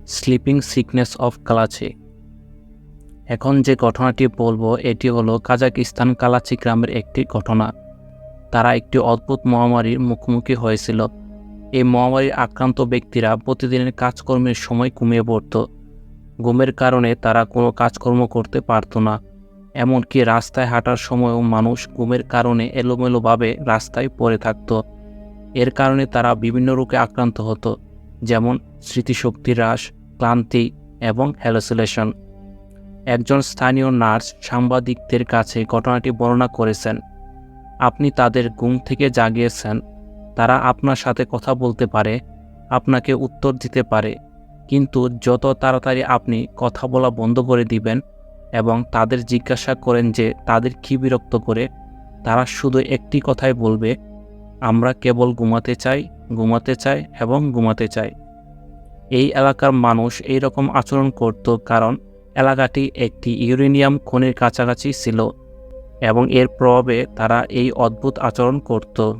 Sleeping sickness of Kalachi. এখন যে ঘটনাটি বলবো এটি হলো কাজাকিস্তান কালাচি গ্রামের একটি ঘটনা। তারা একটি অদ্ভুত মহামারীর মুখোমুখি হয়েছিল। এই মহামারীর আক্রান্ত ব্যক্তিরা প্রতিদিনের কাজকর্মের সময় ঘুমিয়ে পড়ত। ঘুমের কারণে তারা কোনো কাজকর্ম করতে পারত না। এমনকি রাস্তায় হাঁটার সময়ও মানুষ ঘুমের কারণে এলোমেলোভাবে রাস্তায় পড়ে থাকত। এর কারণে তারা বিভিন্ন রোগে আক্রান্ত হতো, যেমন স্মৃতিশক্তি হ্রাস, ক্লান্তি এবং হ্যালুসিনেশন। একজন স্থানীয় নার্স সাংবাদিকদের কাছে ঘটনাটি বর্ণনা করেছেন। আপনি তাদের ঘুম থেকে জাগিয়েছেন, তারা আপনার সাথে কথা বলতে পারে, আপনাকে উত্তর দিতে পারে, কিন্তু যত তাড়াতাড়ি আপনি কথা বলা বন্ধ করে দিবেন এবং তাদের জিজ্ঞাসা করেন যে তাদের কী বিরক্ত করে, তারা শুধু একটি কথাই বলবে, আমরা কেবল ঘুমাতে চাই, ঘুমাতে চাই এবং ঘুমাতে চাই। এই এলাকার মানুষ এই রকম আচরণ করত কারণ এলাকাটি একটি ইউরেনিয়াম খনির কাছাকাছি ছিল এবং এর প্রভাবে তারা এই অদ্ভুত আচরণ করত।